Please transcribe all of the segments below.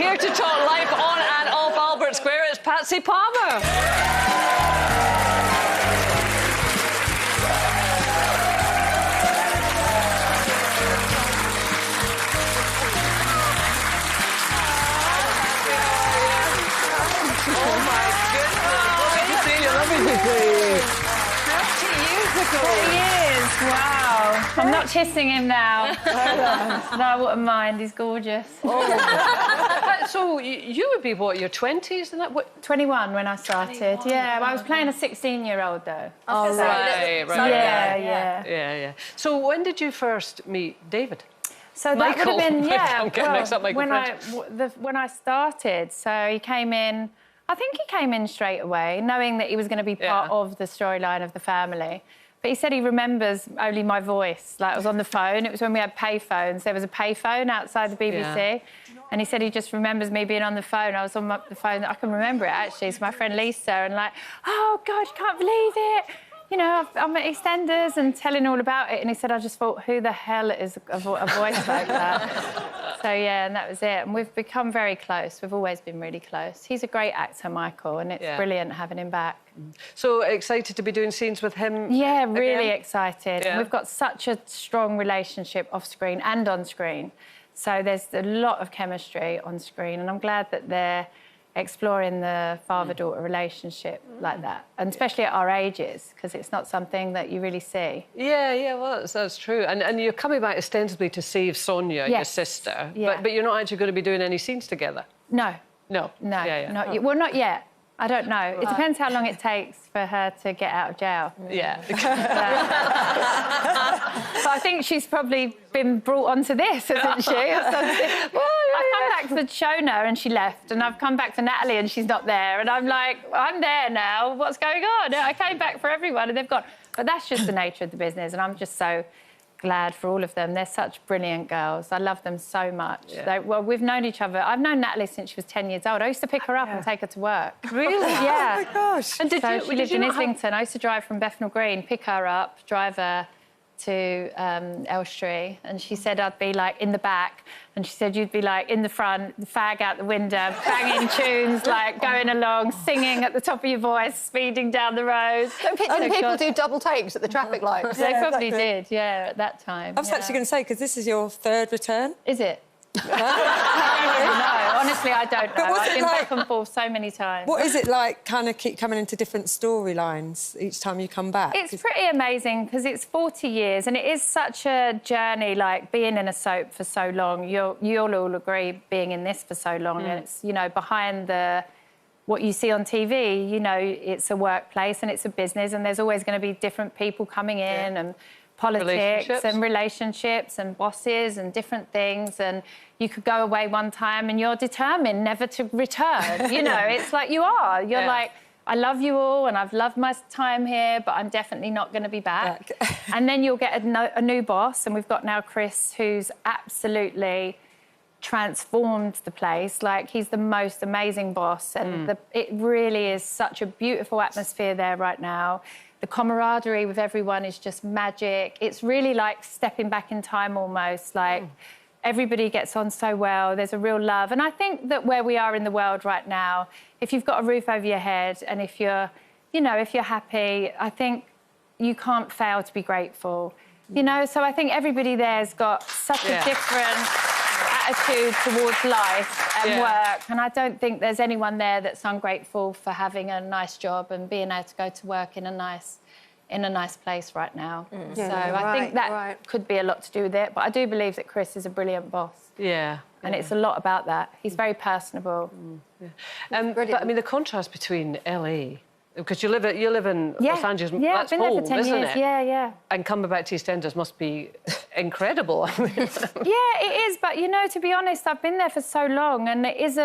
Here to talk life on and off Albert Square, it's Patsy Palmer. Oh, my goodness. Lovely to see you. Lovely to see you. 30 years, wow. I'm not kissing him now. No, I wouldn't mind, he's gorgeous. Oh. So you would be, what, your 20s? Isn't that what? 21 when I started, 21. Yeah. I was playing a 16-year-old, though. Oh, right. Yeah. So when did you first meet David? So that would have been, I'm getting mixed up, Michael. when I started, so he came in, I think he came in straight away, knowing that he was going to be part of the storyline of the family. But he said he remembers only my voice. Like, I was on the phone. It was when we had pay phones. There was a pay phone outside the BBC. Yeah. And he said he just remembers me being on the phone. I was on the phone. I can remember it, actually. It's my friend Lisa. And, like, oh, God, I can't believe it. You know, I'm at Eastenders and telling all about it. And he said, I just thought, who the hell is a voice like that? So, yeah, and that was it. And we've become very close. We've always been really close. He's a great actor, Michael, and it's brilliant having him back. So excited to be doing scenes with him? Yeah, really excited. Yeah. And we've got such a strong relationship off-screen and on-screen. So there's a lot of chemistry on screen, and I'm glad that they're exploring the father-daughter relationship like that, and especially at our ages, because it's not something that you really see. Yeah, well, that's true. And you're coming back ostensibly to save Sonia, your sister, but you're not actually going to be doing any scenes together? No. No? No. Well, not yet. I don't know. Right. It depends how long it takes for her to get out of jail. Yeah. But I think she's probably been brought onto this, hasn't she? I've come back to Shona and she left, and I've come back to Natalie and she's not there, and I'm like, I'm there now. What's going on? I came back for everyone and they've gone. But that's just the nature of the business, and I'm just so glad for all of them. They're such brilliant girls. I love them so much. Yeah. Well, we've known each other. I've known Natalie since she was 10 years old. I used to pick her up and take her to work. Really? Yeah. Oh, my gosh. And she lived in Islington. I used to drive from Bethnal Green, pick her up, drive her to Elstree, and she said I'd be, like, in the back, and she said you'd be, like, in the front, the fag out the window, banging tunes, like, going along, singing at the top of your voice, speeding down the road. Don't people do double takes at the traffic lights? They probably did, at that time. I was actually going to say, because this is your third return. Is it? No, honestly, I don't know. I've been back and forth so many times. What is it like, kind of keep coming into different storylines each time you come back? It's pretty amazing, because it's 40 years, and it is such a journey, like, being in a soap for so long. You'll all agree, being in this for so long, and it's, you know, behind what you see on TV, you know, it's a workplace and it's a business, and there's always going to be different people coming in and politics and relationships and bosses and different things, and you could go away one time and you're determined never to return. You know, it's like you're like, I love you all and I've loved my time here, but I'm definitely not going to be back. And then you'll get a new boss, and we've got now Chris, who's absolutely transformed the place. Like, he's the most amazing boss, and it really is such a beautiful atmosphere there right now. The camaraderie with everyone is just magic. It's really like stepping back in time almost. Like, everybody gets on so well. There's a real love. And I think that where we are in the world right now, if you've got a roof over your head and if you're, you know, if you're happy, I think you can't fail to be grateful. You know, so I think everybody there's got such a different attitude towards life and work, and I don't think there's anyone there that's ungrateful for having a nice job and being able to go to work in a nice place right now. So I think that could be a lot to do with it, but I do believe that Chris is a brilliant boss. And it's a lot about that. He's very personable. But I mean, the contrast between LA, because you live in Los Angeles, that's I've been home, there for 10 isn't years. it? Yeah. And coming back to Eastenders must be incredible. Yeah, it is. But, you know, to be honest, I've been there for so long, and it is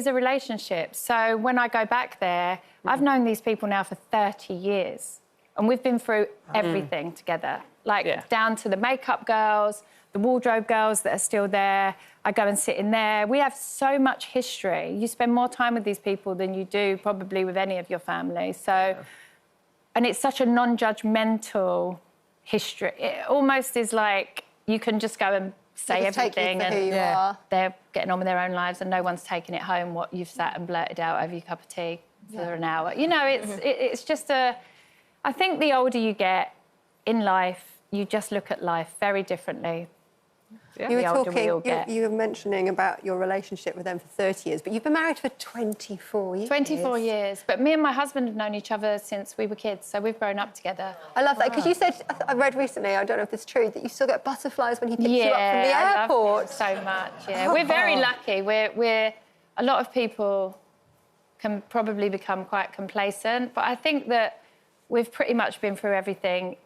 a relationship. So when I go back there, I've known these people now for 30 years, and we've been through everything together, like down to the makeup girls, the wardrobe girls that are still there. I go and sit in there. We have so much history. You spend more time with these people than you do probably with any of your family. So, and it's such a non-judgmental history. It almost is like you can just go and say everything, and you are. They're getting on with their own lives, and no one's taking it home what you've sat and blurted out over your cup of tea for an hour. You know, it's just a... I think the older you get in life, you just look at life very differently. Yeah. You were mentioning about your relationship with them for 30 years, but you've been married for 24 years. 24 years. But me and my husband have known each other since we were kids, so we've grown up together. I love that, because you said, I read recently, I don't know if it's true, that you still get butterflies when he picks you up from the airport. I love so much, yeah. We're very lucky. We're a lot of people can probably become quite complacent, but I think that we've pretty much been through everything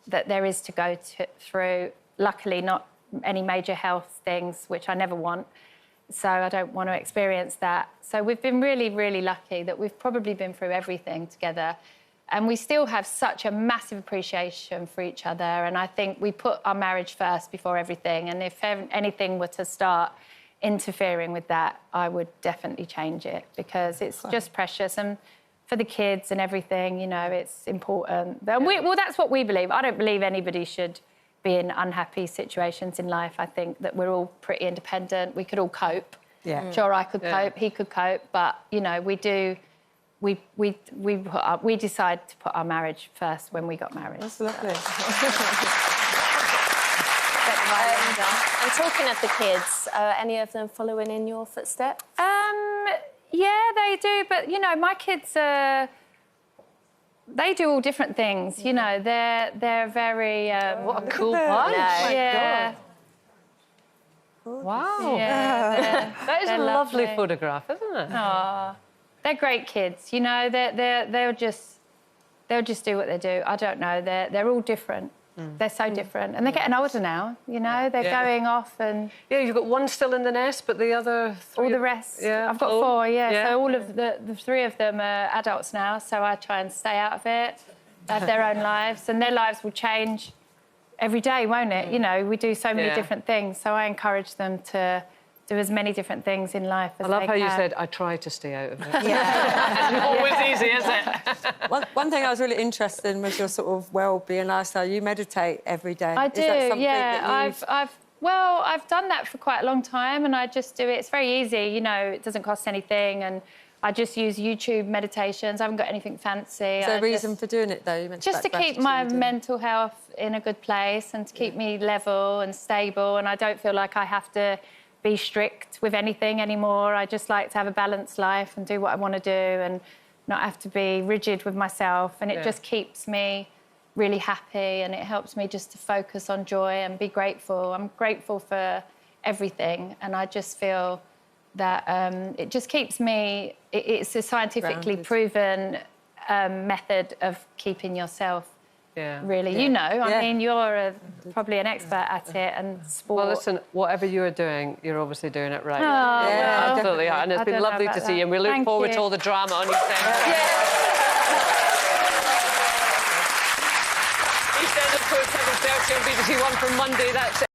that there is to go through. Luckily, not any major health things, which I never want, so I don't want to experience that. So we've been really, really lucky that we've probably been through everything together, and we still have such a massive appreciation for each other, and I think we put our marriage first before everything, and if anything were to start interfering with that, I would definitely change it, because it's just precious, and for the kids and everything, you know, it's important. Well, that's what we believe. I don't believe anybody should be in unhappy situations in life. I think that we're all pretty independent. We could all cope. Yeah. Sure, I could cope, he could cope, but, you know, we decided to put our marriage first when we got married. That's lovely. And talking of the kids, are any of them following in your footsteps? Yeah, they do, but, you know, my kids they do all different things, you know. They're very... what a cool bunch. Yeah. Wow. Yeah, that is a lovely photograph, isn't it? Oh, they're great kids, you know. They'll just do what they do. I don't know. They're all different. They're so different, and they're getting older now. You know, they're going off, and you've got one still in the nest, but the other three... all the rest. Yeah, I've got 4. Yeah, so all of the 3 of them are adults now. So I try and stay out of it. They have their own lives, and their lives will change every day, won't it? You know, we do so many different things. So I encourage them to do as many different things in life as they can. I love how you said, I try to stay out of it. Yeah. It's not always easy, is it? One thing I was really interested in was your sort of well-being lifestyle. You meditate every day. I do, Is that something yeah. that I've done that for quite a long time, and I just do it. It's very easy, you know, it doesn't cost anything, and I just use YouTube meditations. I haven't got anything fancy. Is there a reason for doing it, though? You mentioned just to keep my mental health in a good place and to keep me level and stable, and I don't feel like I have to be strict with anything anymore. I just like to have a balanced life and do what I want to do and not have to be rigid with myself, and it just keeps me really happy, and it helps me just to focus on joy and be grateful. I'm grateful for everything, and I just feel that it just keeps me... It's a scientifically proven method of keeping yourself really. You know, I mean, you're probably an expert at it, and sport... Well, listen, whatever you're doing, you're obviously doing it right. Oh, well, absolutely. And it's been lovely to see you, and we look forward to all the drama on Eastenders. Eastenders, 7:30 on BBC One from Monday. That's